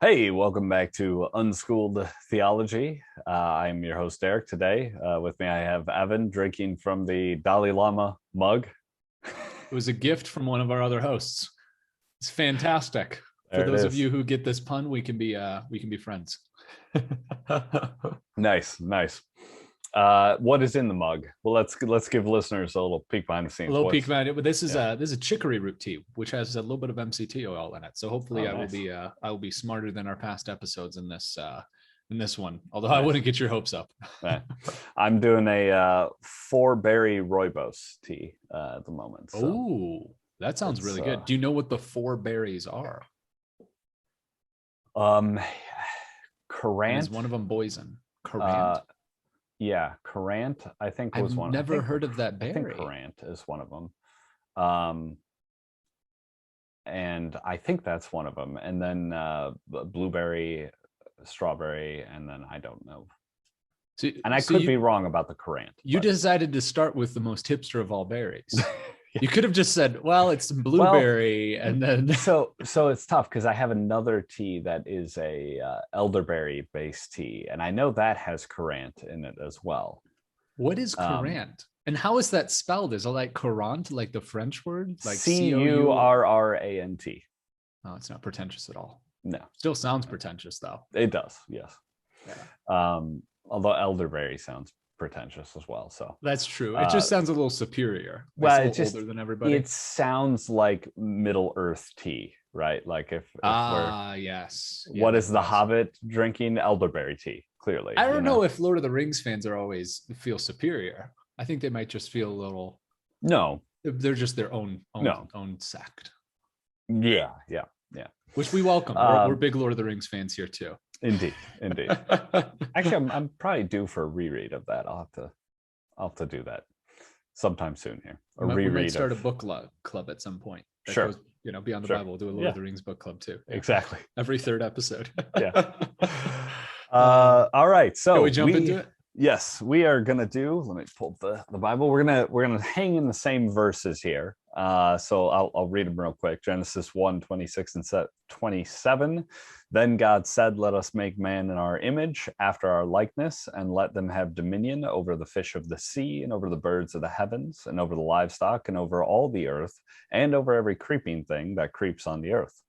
Hey, welcome back to Unschooled Theology. I'm your host, Derick. Today, with me, I have Evan drinking from the Dalai Lama mug. It was a gift from one of our other hosts. It's fantastic. For There it those of is. you who get this pun, we can be friends. Nice, nice. What is in the mug? Well, let's give listeners a little peek behind the A scenes. little peek behind it, but this is Yeah. a chicory root tea, which has a little bit of MCT oil in it. So hopefully, Oh, nice. I will be smarter than our past episodes in this one. Although I Nice. wouldn't get your hopes up. Right. I'm doing a 4-berry rooibos tea at the moment. So Oh, that sounds it's really good. Do you know what the 4 berries are? um And is Currant. one of them poison? Uh, Currant? yeah, Currant, I think was I've one. never heard of that I think berry. Currant is one of them. Um, and I think that's one of them. And then blueberry, strawberry, and then I don't know. So, And I so could be you wrong about the Currant. you decided to start with the most hipster of all berries. Yeah. You could have just said, well, it's Well, blueberry, and then so it's tough because I have another tea that is a elderberry based tea, and I know that has Currant in it as well. what is Um, currant? And how is that spelled? Is it like courant, like the French word? Like COU? Currant. Oh, it's not pretentious at all. No, Still sounds pretentious though. it does. Yes. Yeah. Although elderberry sounds pretentious as well. So That's true. It uh, just sounds a little superior. Like it's well, a it little just older than everybody. it sounds like Middle Earth tea, right? Like if we're Yes. Yeah, what that is the does. Hobbit drinking? Elderberry tea, clearly, I don't know if Lord of the Rings fans are always feel superior. I think they might just feel a little. No, They're just their no. own sect, Yeah, yeah, yeah. which we welcome. We're big Lord of the Rings fans here too. Indeed. Actually, I'm probably due for a reread of that. I'll have to do that sometime soon here. A We might reread start of a book club at some point that sure, goes, beyond the sure. Bible. We'll do a Lord Yeah, of the Rings book club too. Yeah. exactly. Every third episode. Yeah. uh, All right. can So we jump into it? yes, we are gonna do. Let me pull the Bible. We're gonna hang in the same verses here. So I'll read them real quick. Genesis 1:26 and 27. Then God said, "Let us make man in our image, after our likeness, and let them have dominion over the fish of the sea, and over the birds of the heavens, and over the livestock, and over all the earth, and over every creeping thing that creeps on the earth."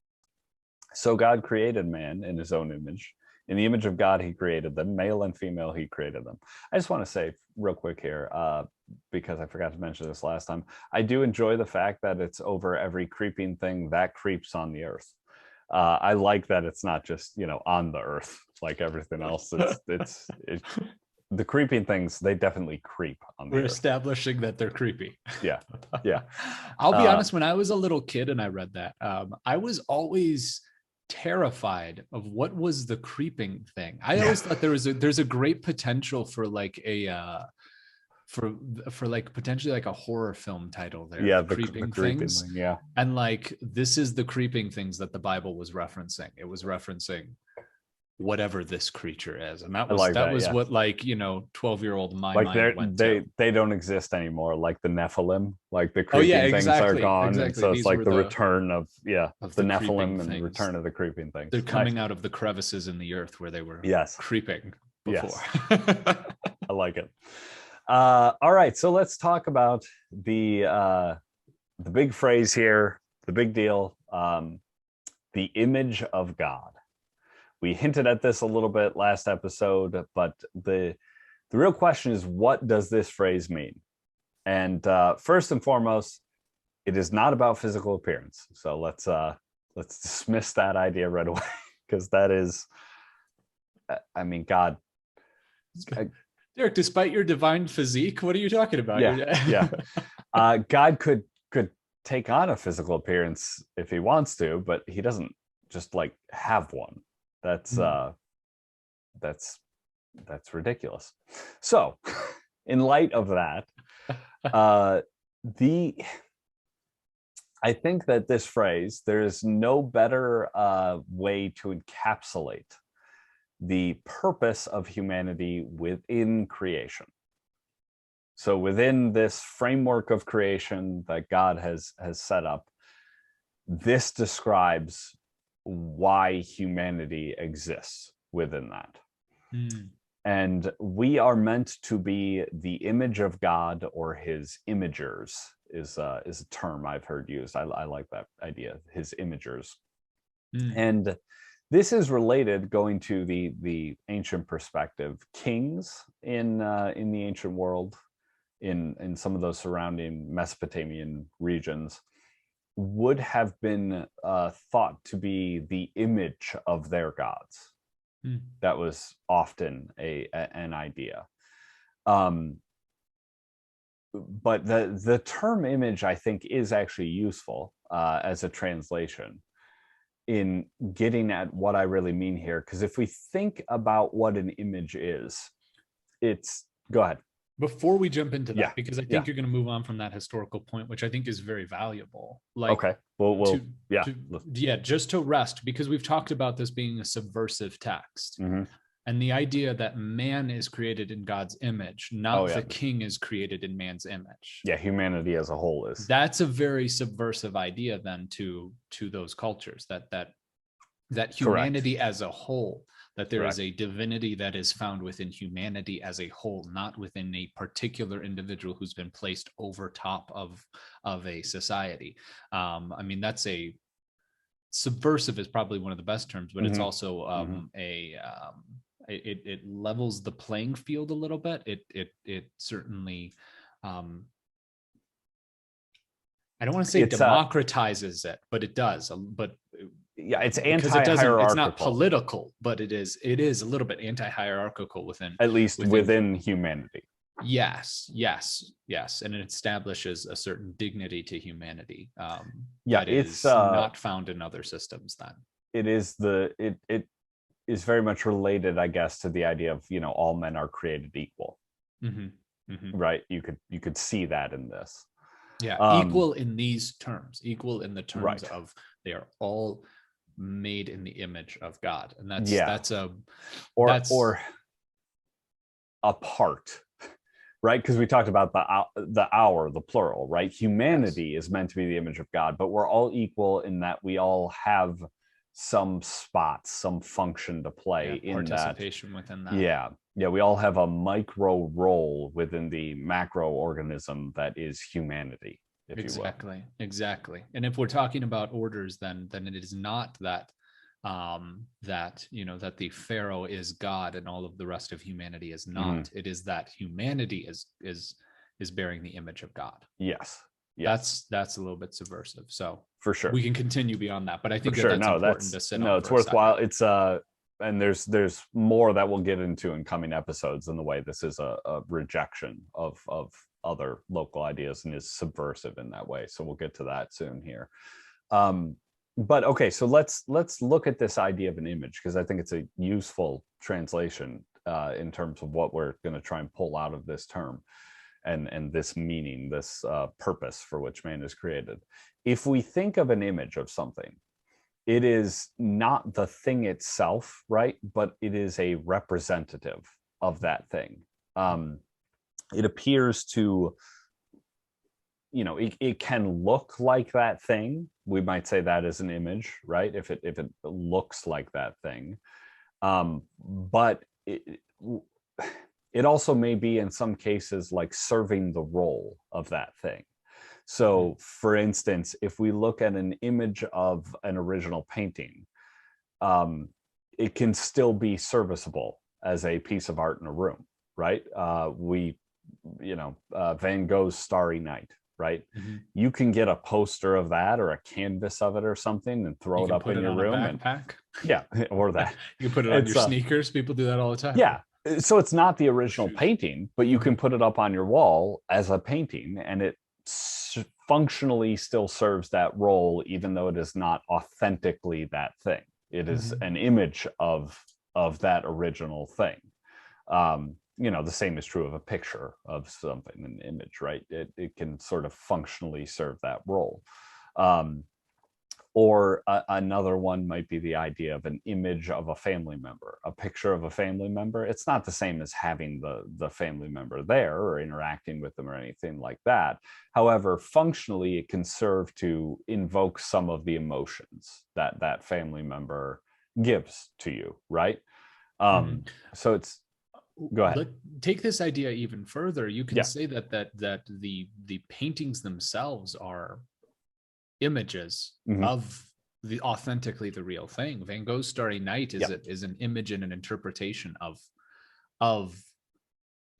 So God created man in his own image. In the image of God, he created them, male and female, he created them. I just want to say real quick here, because I forgot to mention this last time, I do enjoy the fact that it's over every creeping thing that creeps on the earth. I like that it's not just, on the earth like everything else. The creeping things, they definitely creep on the We're earth. establishing that they're creepy. Yeah. Yeah. I'll be honest, when I was a little kid and I read that, I was always terrified of what was the creeping thing. I always thought there's a great potential for like a for like potentially like a horror film title there. Yeah, The creeping things. thing, yeah. And like this is the creeping things that the Bible was referencing. It was referencing whatever this creature is, and that was what, like, 12-year-old my like mind went they to. they don't exist anymore, like the Nephilim, like the Oh yeah, creeping things are gone, and so it's These like were the return of the creeping Nephilim and things. return of the creeping things. They're coming Nice. out of the crevices in the earth where they were Yes. creeping before. Yes. I like it. All right, so let's talk about the big phrase here, the big deal, the image of God. We hinted at this a little bit last episode, but the real question is, what does this phrase mean? And first and foremost, it is not about physical appearance. So let's dismiss that idea right away, because that is, I mean, God. Derick, despite your divine physique, what are you talking about? Yeah. God could take on a physical appearance if he wants to, but he doesn't just like have one. That's ridiculous. So, in light of that, I think that this phrase, there is no better way to encapsulate the purpose of humanity within creation. So within this framework of creation that God has set up, this describes why humanity exists within that. Mm. And we are meant to be the image of God, or his imagers is a term I've heard used. I like that idea, his imagers. Mm. And this is related, going to the ancient perspective. Kings in the ancient world, in some of those surrounding Mesopotamian regions, would have been thought to be the image of their gods. Mm. That was often an idea. But the term image, I think, is actually useful as a translation in getting at what I really mean here. Because if we think about what an image is, go ahead. Before we jump into that, Yeah, because I think yeah. you're going to move on from that historical point, which I think is very valuable. Like, Okay, well, yeah. Just to rest, because we've talked about this being a subversive text. Mm-hmm. And the idea that man is created in God's image, not the king is created in man's image. Yeah, humanity as a whole is. That's a very subversive idea then to those cultures, that humanity Correct. as a whole, that there Correct. is a divinity that is found within humanity as a whole, not within a particular individual who's been placed over top of a society. I mean, that's a subversive is probably one of the best terms, but it's also it levels the playing field a little bit. It certainly, I don't want to say democratizes it, but it does. But yeah, it's anti-hierarchical. It's not political, but it is a little bit anti-hierarchical within, at least within humanity. Yes, and it establishes a certain dignity to humanity. That it's not found in other systems. Then it is it is very much related, I guess, to the idea of, all men are created equal. Mm-hmm. Mm-hmm. Right? You could see that in this. Yeah, equal in these terms, equal in the terms of they are all made in the image of God, and that's or apart. Right? Because we talked about the plural, right? Humanity is meant to be the image of God, but we're all equal in that we all have some spots, some function to play in participation within that. Yeah, we all have a micro role within the macro organism that is humanity, if you will. Exactly. And if we're talking about orders, then it is not that that the Pharaoh is God and all of the rest of humanity is not. Mm-hmm. It is that humanity is bearing the image of God. Yes. That's a little bit subversive. So for sure, we can continue beyond that, but I think that's important to sit on. It's worthwhile. It's and there's more that we'll get into in coming episodes in the way this is a rejection of other local ideas and is subversive in that way. So we'll get to that soon here. But okay, so let's look at this idea of an image, because I think it's a useful translation in terms of what we're going to try and pull out of this term and this meaning, this purpose for which man is created. If we think of an image of something, it is not the thing itself, right? But it is a representative of that thing. It appears to, it can look like that thing. We might say that is an image, right? If it looks like that thing, but it also may be in some cases like serving the role of that thing. So, for instance, if we look at an image of an original painting, it can still be serviceable as a piece of art in a room, right? Van Gogh's Starry Night, right? Mm-hmm. You can get a poster of that or a canvas of it or something and throw it up in your room. A backpack. Or that. You can put it on your sneakers. People do that all the time. Yeah. So it's not the original painting, but you can put it up on your wall as a painting, and it functionally still serves that role, even though it is not authentically that thing. It is an image of that original thing. The same is true of a picture of something, an image, right? It can sort of functionally serve that role. Or another one might be the idea of an image of a family member, a picture of a family member. It's not the same as having the family member there or interacting with them or anything like that. However, functionally, it can serve to invoke some of the emotions that that family member gives to you, right? So it's, go ahead. Take this idea even further. You can Yeah. say that the paintings themselves are images of the authentically the real thing. Van Gogh's Starry Night is an image and an interpretation of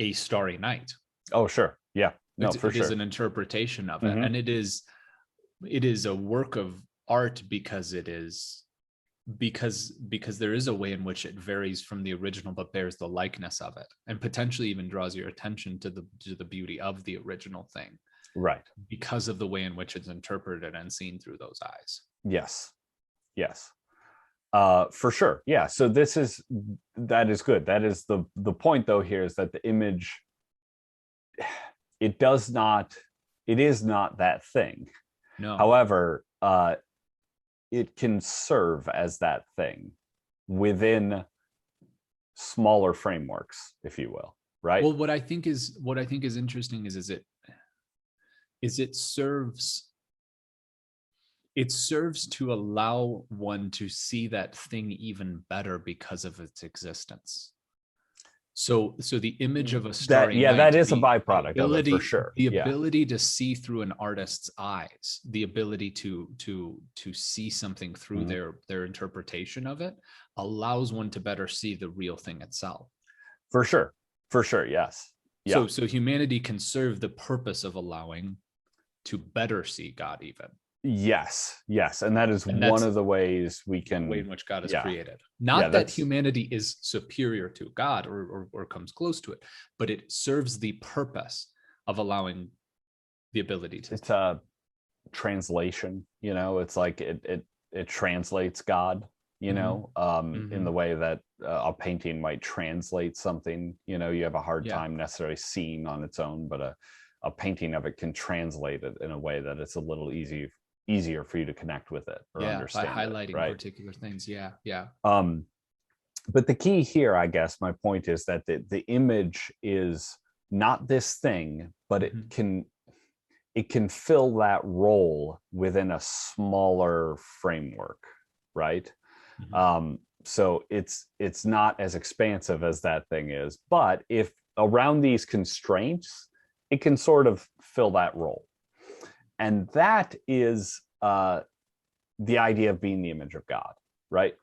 a starry night. Oh, sure. Yeah. No, for It sure. is an interpretation of it, and it is a work of art because there is a way in which it varies from the original but bears the likeness of it, and potentially even draws your attention to the beauty of the original thing, right, because of the way in which it's interpreted and seen through those eyes. Yes. For sure. Yeah. So that is good. That is the point though here, is that the image, it is not that thing. No. However, it can serve as that thing within smaller frameworks, if you will, right? Well, what I think is interesting is it serves to allow one to see that thing even better because of its existence. So the image of a starry night, that is a byproduct of it, for sure. The ability to see through an artist's eyes, the ability to see something through their interpretation of it, allows one to better see the real thing itself. For sure. Yes. Yeah. So humanity can serve the purpose of allowing to better see God even. Yes. And that is one of the ways we can, the way in which God is created. Not that humanity is superior to God or comes close to it, but it serves the purpose of allowing the ability to. It's a translation, it's like it translates God, in the way that a painting might translate something. You have a hard time necessarily seeing on its own, but a painting of it can translate it in a way that it's a little easier for you to connect with it or understand by highlighting it, right? particular things. But the key here, I guess my point is that the image is not this thing, but it can fill that role within a smaller framework, right? So it's not as expansive as that thing is, but if around these constraints, it can sort of fill that role. And that is the idea of being the image of God, right?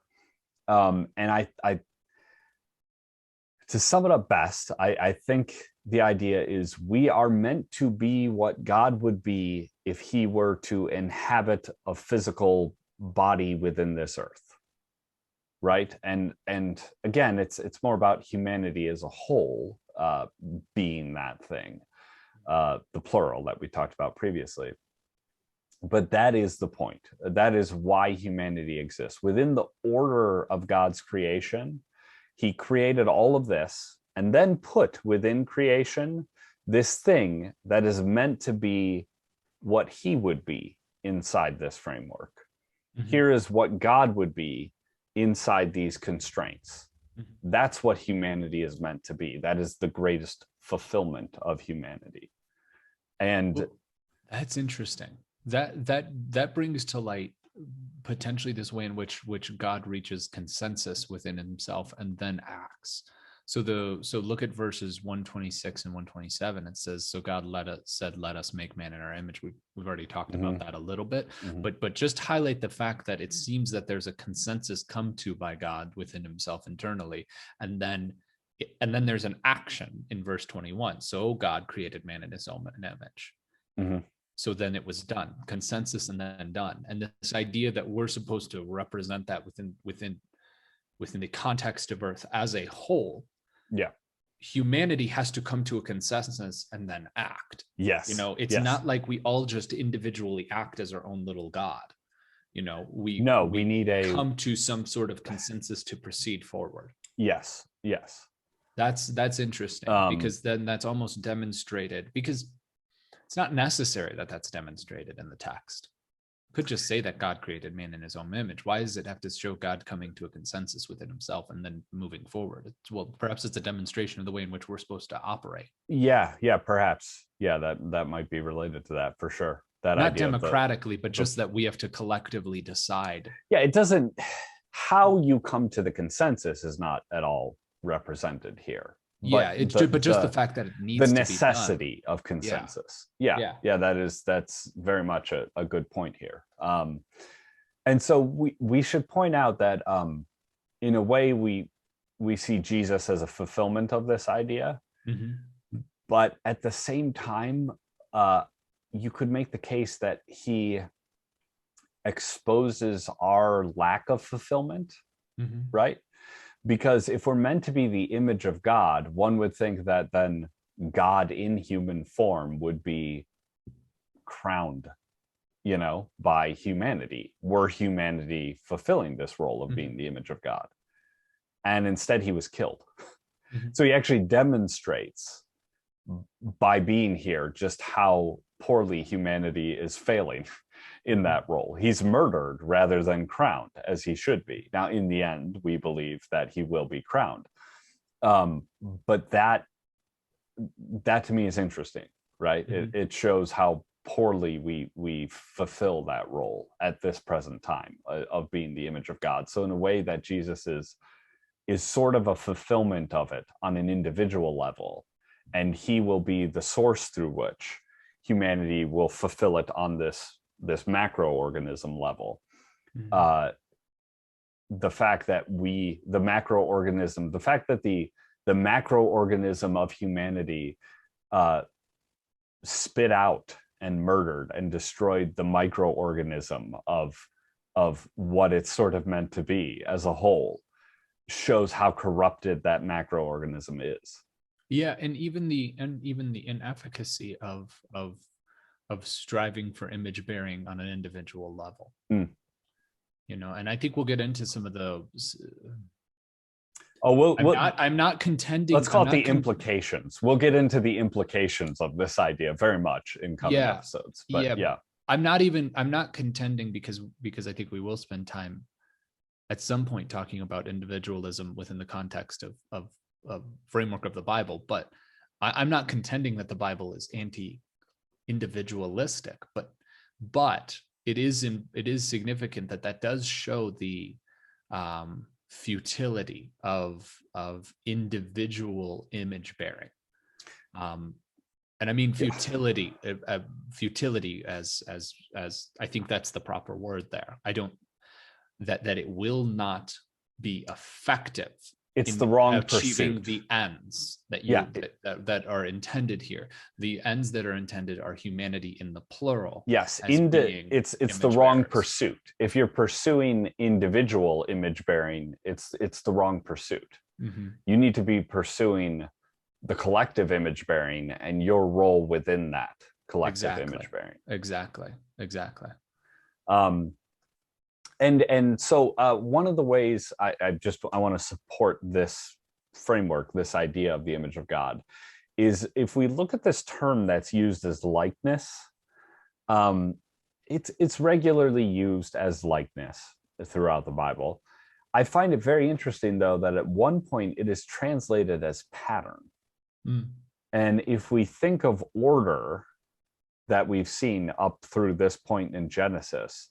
And I to sum it up best, I think the idea is we are meant to be what God would be if he were to inhabit a physical body within this earth, right? And again, it's more about humanity as a whole being that thing, the plural that we talked about previously. But that is the point. That is why humanity exists. Within the order of God's creation, he created all of this and then put within creation this thing that is meant to be what he would be inside this framework. Here is what God would be inside these constraints. That's what humanity is meant to be. That is the greatest fulfillment of humanity. And that's interesting. That brings to light potentially this way in which God reaches consensus within himself and then acts. So look at verses 126 and 127. It says, so God said, let us make man in our image. We've already talked about that a little bit, but just highlight the fact that it seems that there's a consensus come to by God within himself internally. And then there's an action in verse 21. So God created man in his own image. So then it was done, consensus, and then done. And this idea that we're supposed to represent that within the context of Earth as a whole. Yeah. Humanity has to come to a consensus and then act. Yes. It's not like we all just individually act as our own little God. We need come to some sort of consensus to proceed forward. Yes. That's interesting, because then that's almost demonstrated, because it's not necessary that that's demonstrated in the text. could just say that God created man in his own image. Why does it have to show God coming to a consensus within himself and then moving forward? Well, perhaps it's a demonstration of the way in which we're supposed to operate. Yeah, perhaps. Yeah, that might be related to that for sure. That Not idea democratically, but just that we have to collectively decide. Yeah, it doesn't, how you come to the consensus is not at all represented here. Yeah, but just the fact that it needs the to necessity be done. of consensus. Yeah, that's very much a good point here. And so we should point out that in a way we see Jesus as a fulfillment of this idea, but at the same time, you could make the case that he exposes our lack of fulfillment, right? Because if we're meant to be the image of God, one would think that then God in human form would be crowned, by humanity. Were humanity fulfilling this role of being the image of God? And instead he was killed. So he actually demonstrates by being here just how poorly humanity is failing in that role. He's murdered rather than crowned, as he should be. Now, in the end, we believe that he will be crowned. But that to me is interesting, right? It shows how poorly we fulfill that role at this present time of being the image of God. So in a way that Jesus is sort of a fulfillment of it on an individual level, and he will be the source through which humanity will fulfill it on this macroorganism level. The fact that the macroorganism of humanity spit out and murdered and destroyed the microorganism of what it's sort of meant to be as a whole shows how corrupted that macroorganism is. Yeah, and even the inefficacy of striving for image bearing on an individual level. And I think we'll get into some of those. I'm not contending. Let's call it the implications. We'll get into the implications of this idea very much in coming episodes. But I'm not contending because I think we will spend time at some point talking about individualism within the context of framework of the Bible. But I'm not contending that the Bible is anti-individualistic, but it is significant that does show the futility of individual image bearing, and I mean futility as I think that's the proper word there. I don't that it will not be effective. It's the wrong achieving pursuit. The ends that that are intended here. The ends that are intended are humanity in the plural. Yes, it's the wrong pursuit. If you're pursuing individual image bearing, it's the wrong pursuit. You need to be pursuing the collective image bearing and your role within that collective image bearing. Exactly. And so one of the ways I want to support this framework, this idea of the image of God, is if we look at this term that's used as likeness, it's regularly used as likeness throughout the Bible. I find it very interesting, though, that at one point it is translated as pattern. And if we think of order that we've seen up through this point in Genesis,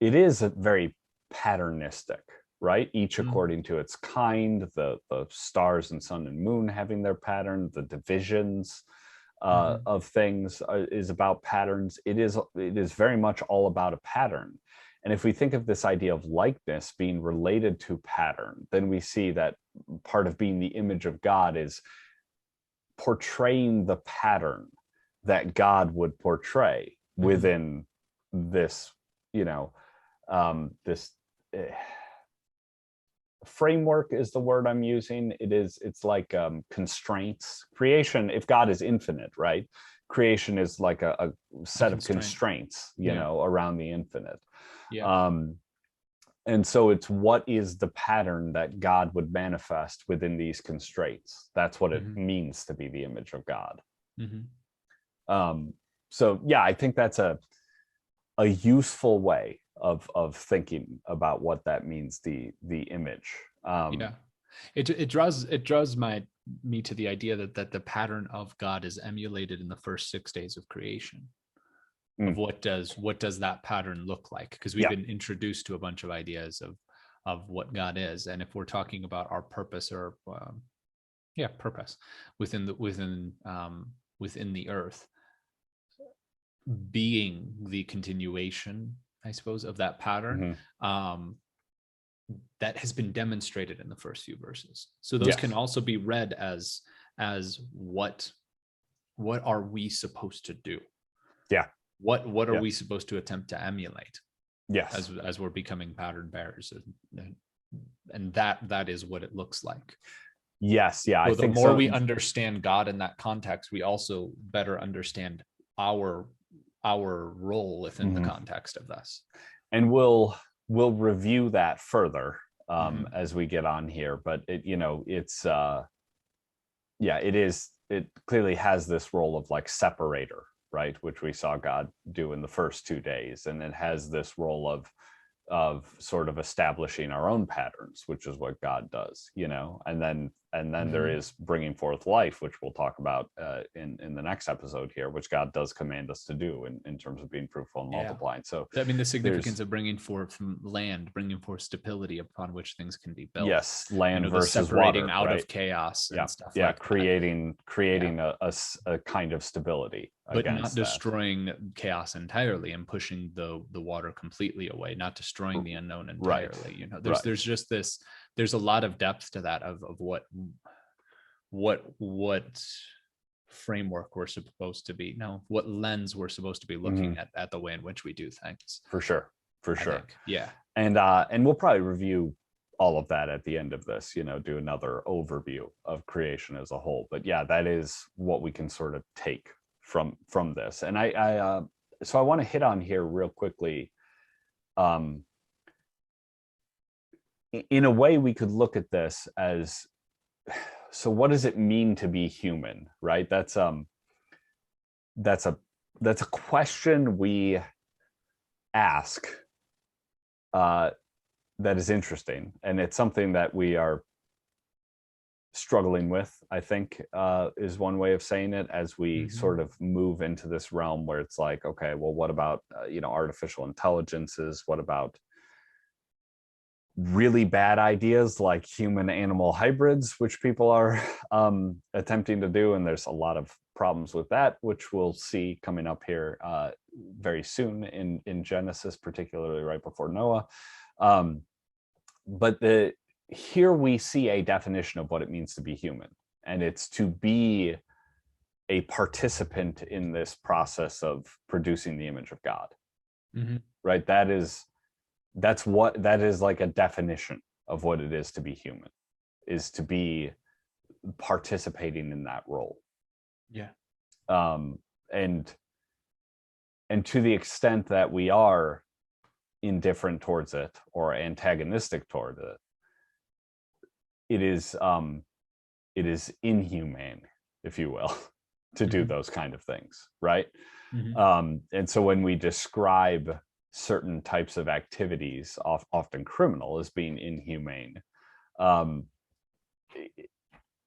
it is very patternistic, right? Each according to its kind, the stars and sun and moon having their pattern, the divisions of things is about patterns. It is very much all about a pattern. And if we think of this idea of likeness being related to pattern, then we see that part of being the image of God is portraying the pattern that God would portray within this, this framework is the word I'm using. It's like constraints. Creation, if God is infinite, right? Creation is like a set of constraints, around the infinite. And so it's what is the pattern that God would manifest within these constraints. That's what it means to be the image of God. So yeah, I think that's a useful way of thinking about what that means, the image. Yeah, it draws me to the idea that the pattern of God is emulated in the first 6 days of creation. Of what does that pattern look like? Because we've been introduced to a bunch of ideas of what God is, and if we're talking about our purpose or purpose within the earth, being the continuation, I suppose, of that pattern, that has been demonstrated in the first few verses. So those can also be read as what are we supposed to do? Yeah. What are we supposed to attempt to emulate? Yes. As we're becoming pattern bearers, and that is what it looks like. Yes. Yeah. So I the think more we understand God in that context, we also better understand our role within the context of this. And we'll review that further as we get on here. But it clearly has this role of like separator, right? Which we saw God do in the first 2 days. And it has this role of sort of establishing our own patterns, which is what God does, and then there is bringing forth life, which we'll talk about in the next episode here, which God does command us to do in terms of being fruitful and multiplying. So I mean, the significance of bringing forth land, bringing forth stability upon which things can be built. Yes, land versus separating water, out right? of chaos and stuff. Yeah, like creating a kind of stability, but not destroying chaos entirely and pushing the water completely away, not destroying the unknown entirely. Right. There's just this. There's a lot of depth to that of what framework we're supposed to be. No, what lens we're supposed to be looking at the way in which we do things. For sure. Yeah. And we'll probably review all of that at the end of this, do another overview of creation as a whole. But yeah, that is what we can sort of take from this. And so I want to hit on here real quickly. In a way, we could look at this as, so what does it mean to be human, right? That's a question we ask that is interesting, and it's something that we are struggling with, I think, is one way of saying it, as we sort of move into this realm where it's like, okay, well, what about artificial intelligences? What about really bad ideas like human animal hybrids, which people are attempting to do? And there's a lot of problems with that, which we'll see coming up here very soon in Genesis, particularly right before Noah. But here we see a definition of what it means to be human, and it's to be a participant in this process of producing the image of God. Right? That is like a definition of what it is to be human, is to be participating in that role. Yeah. And to the extent that we are indifferent towards it or antagonistic toward it, it is inhumane, if you will, to do those kind of things, right? And so when we describe certain types of activities, often criminal, as being inhumane,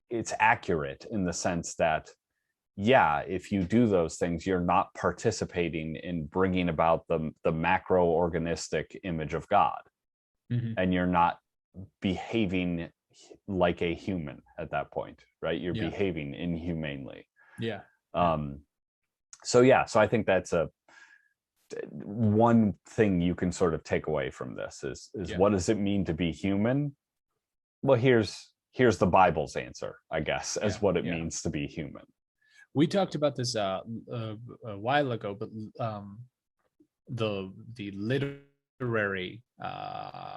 it's accurate in the sense that, yeah, if you do those things, you're not participating in bringing about the macro-organistic image of God, and you're not behaving like a human at that point, right? You're behaving inhumanely. So I think that's one thing you can sort of take away from this is what does it mean to be human? Well, here's the Bible's answer, I guess, as what it means to be human. We talked about this a while ago, but the literary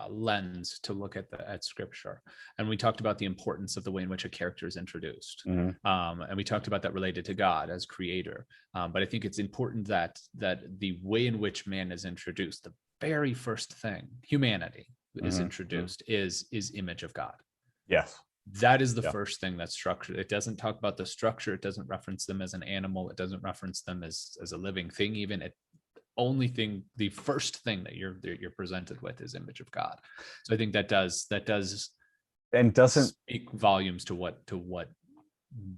lens to look at scripture, and we talked about the importance of the way in which a character is introduced, and we talked about that related to God as creator. But I think it's important that the way in which man is introduced, the very first thing humanity is introduced, is image of God. Yes. That is the first thing that's structured. It doesn't talk about the structure. It doesn't reference them as an animal. It doesn't reference them as a living thing. Even the first thing that you're presented with is image of God. So I think that does and doesn't speak volumes to what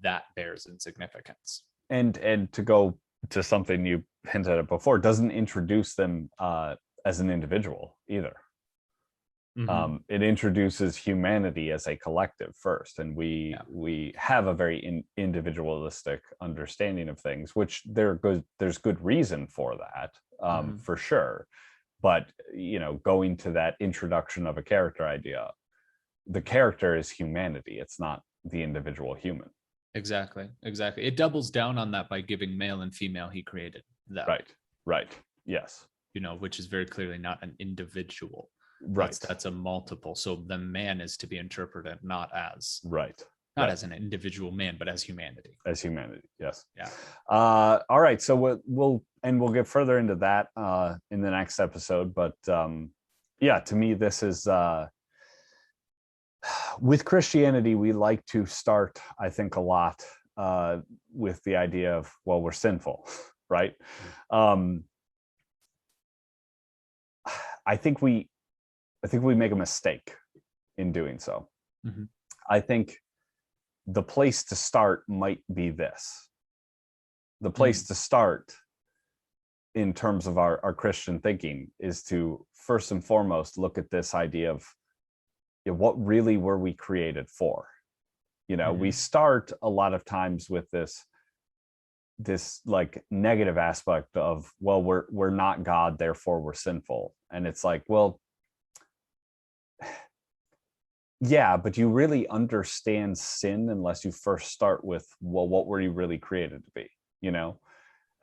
that bears in significance. And to go to something you hinted at before, doesn't introduce them as an individual either. It introduces humanity as a collective first, and we have a very individualistic understanding of things, which there's good reason for that, for sure. But going to that introduction of a character idea, the character is humanity. It's not the individual human. Exactly. It doubles down on that by giving male and female he created them. Right. Yes. Which is very clearly not an individual. Right. That's a multiple. So the man is to be interpreted not as as an individual man, but as humanity. As humanity, yes. Yeah. All right. So we'll get further into that in the next episode. But to me, this is with Christianity, we like to start, I think, a lot with the idea of, well, we're sinful, right? I think we make a mistake in doing so. I think the place to start might be this. The place to start in terms of our Christian thinking is to first and foremost look at this idea of what really were we created for? We start a lot of times with this like negative aspect of, well, we're not God, therefore we're sinful. And it's like, well, yeah, but you really understand sin unless you first start with, well, what were you really created to be?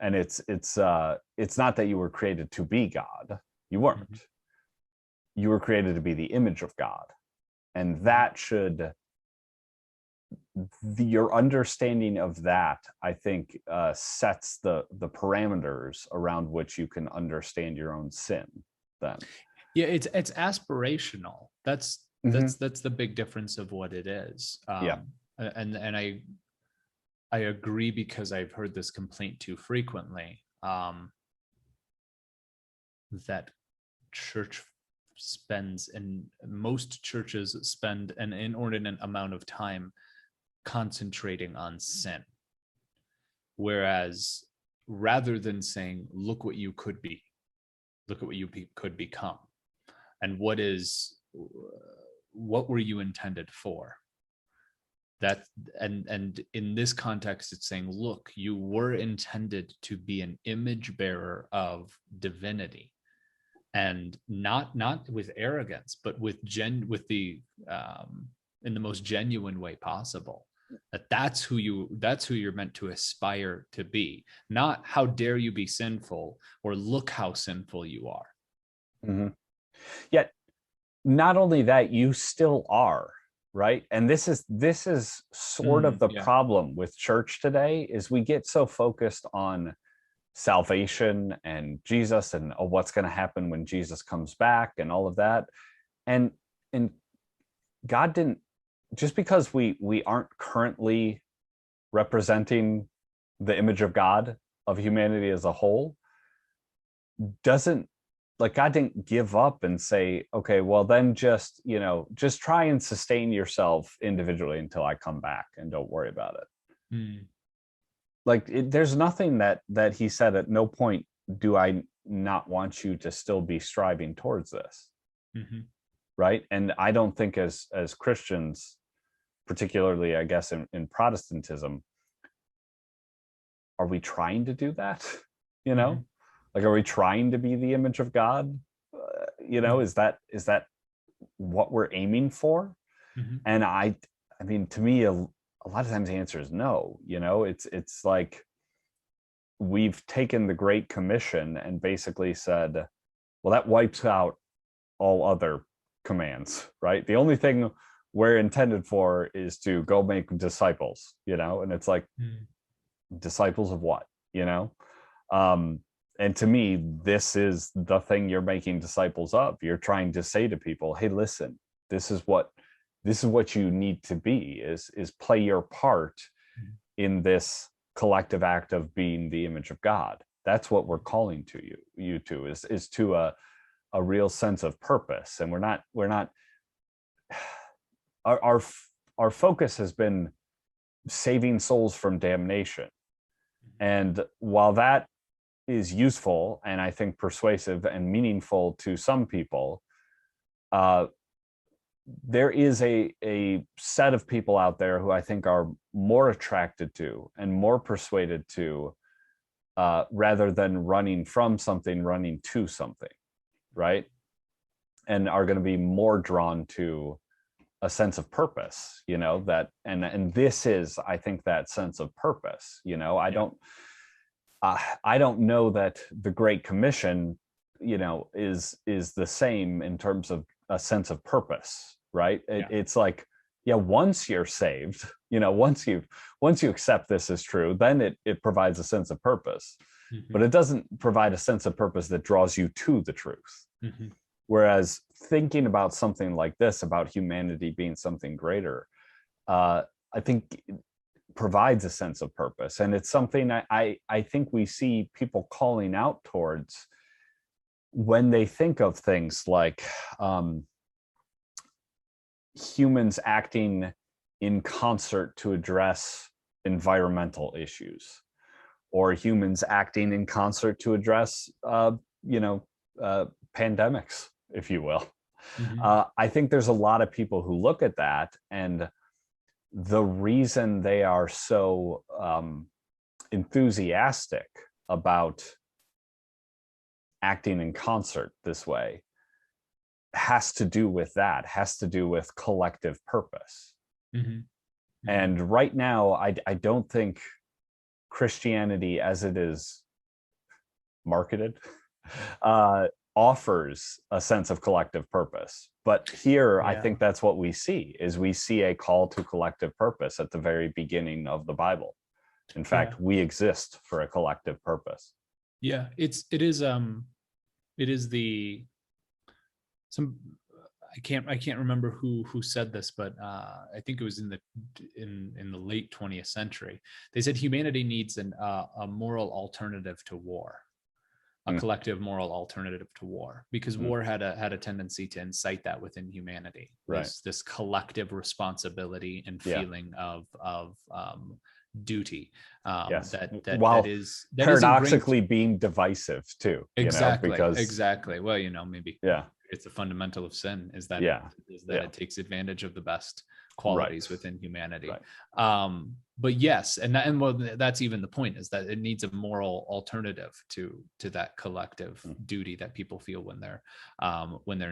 And it's not that you were created to be God. You weren't. You were created to be the image of God. And that your understanding of that, I think, sets the parameters around which you can understand your own sin then. Yeah, it's aspirational. That's the big difference of what it is. And I agree, because I've heard this complaint too frequently, that most churches spend an inordinate amount of time concentrating on sin, whereas rather than saying, look what you could be, look at what you could become, and what were you intended for, that and in this context it's saying, look, you were intended to be an image bearer of divinity, and not with arrogance, but with the in the most genuine way possible. That's who you're meant to aspire to be, not how dare you be sinful, or look how sinful you are. Yet not only that, you still are, right? And this is sort of the problem with church today, is we get so focused on salvation and Jesus and what's going to happen when Jesus comes back and all of that, and God didn't, just because we aren't currently representing the image of God, of humanity as a whole, doesn't, like, God didn't give up and say, okay, well then just try and sustain yourself individually until I come back and don't worry about it. Like, there's nothing that he said, at no point do I not want you to still be striving towards this. Right. And I don't think as Christians, particularly, I guess, in Protestantism, are we trying to do that? Like, are we trying to be the image of God? Is that what we're aiming for? And I mean, to me, a lot of times the answer is no. It's like we've taken the Great Commission and basically said, well, that wipes out all other commands, right? The only thing we're intended for is to go make disciples, and it's like, disciples of what? And to me, this is the thing you're making disciples of. You're trying to say to people, hey, listen, this is what you need to be, is play your part in this collective act of being the image of God. That's what we're calling to you to is to a real sense of purpose. And we're not our focus has been saving souls from damnation. And while that is useful and I think persuasive and meaningful to some people, there is a set of people out there who I think are more attracted to and more persuaded to, rather than running from something, running to something, right? And are going to be more drawn to a sense of purpose, that, and this is, I think, that sense of purpose. I don't know that the Great Commission, is the same in terms of a sense of purpose, right? It's like, once you're saved, once you accept this as true, then it provides a sense of purpose, but it doesn't provide a sense of purpose that draws you to the truth. Whereas thinking about something like this, about humanity being something greater, I think provides a sense of purpose. And it's something I think we see people calling out towards when they think of things like humans acting in concert to address environmental issues, or humans acting in concert to address pandemics, if you will. I think there's a lot of people who look at that, and the reason they are so enthusiastic about acting in concert this way has to do with collective purpose. And right now, I don't think Christianity, as it is marketed, offers a sense of collective purpose. But here, I think that's what we see a call to collective purpose at the very beginning of the Bible. In fact, we exist for a collective purpose. Yeah, it is I can't remember who said this, but I think it was in the late 20th century. They said humanity needs a moral alternative to war. A collective moral alternative to war, because war had a tendency to incite that within humanity, this collective responsibility and feeling of duty, that is paradoxically being divisive too. Exactly. Well, maybe it's a fundamental of sin is that it takes advantage of the best qualities within humanity. But yes, and that's even the point, is that it needs a moral alternative to that collective duty that people feel when they're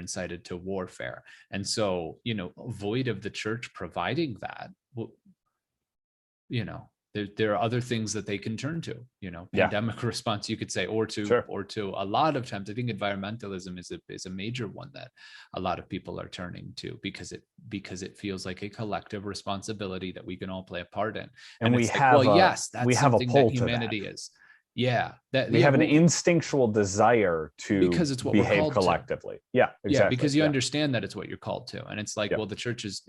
incited to warfare. And so, void of the church providing that, there are other things that they can turn to, pandemic response, you could say, or to a lot of times, I think environmentalism is a major one that a lot of people are turning to, because it feels like a collective responsibility that we can all play a part in. And we have something that humanity is. That we have an instinctual desire to because it's what behave we're called collectively. To. Exactly. Yeah, because you understand that it's what you're called to, and it's like, well, the church is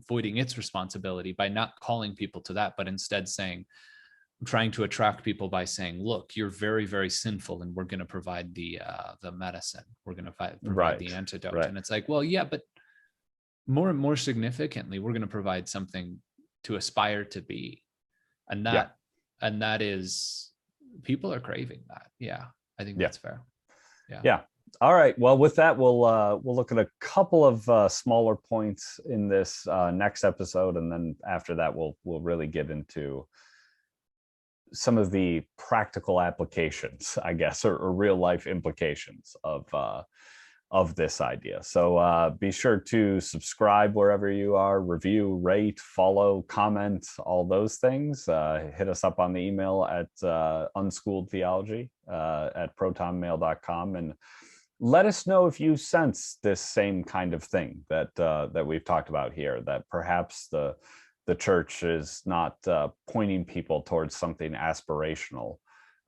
voiding its responsibility by not calling people to that, but instead saying, trying to attract people by saying, look, you're very, very sinful, and we're going to provide the medicine. We're going to provide the antidote. And it's like, well, yeah, but more significantly, we're going to provide something to aspire to be, and that. And that is, people are craving that. I think that's fair. All right. Well, with that, we'll look at a couple of smaller points in this next episode, and then after that, we'll really get into some of the practical applications, I guess, or real life implications of this idea. So be sure to subscribe wherever you are, review, rate, follow, comment, all those things. Hit us up on the email at unschooledtheology at protonmail.com, and let us know if you sense this same kind of thing that we've talked about here, that perhaps the church is not pointing people towards something aspirational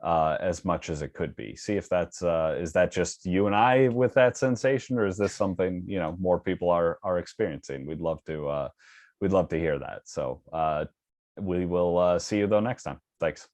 as much as it could be. See if that's is that just you and I with that sensation, or is this something more people are experiencing? We'd love to hear that. So we will see you though next time. Thanks.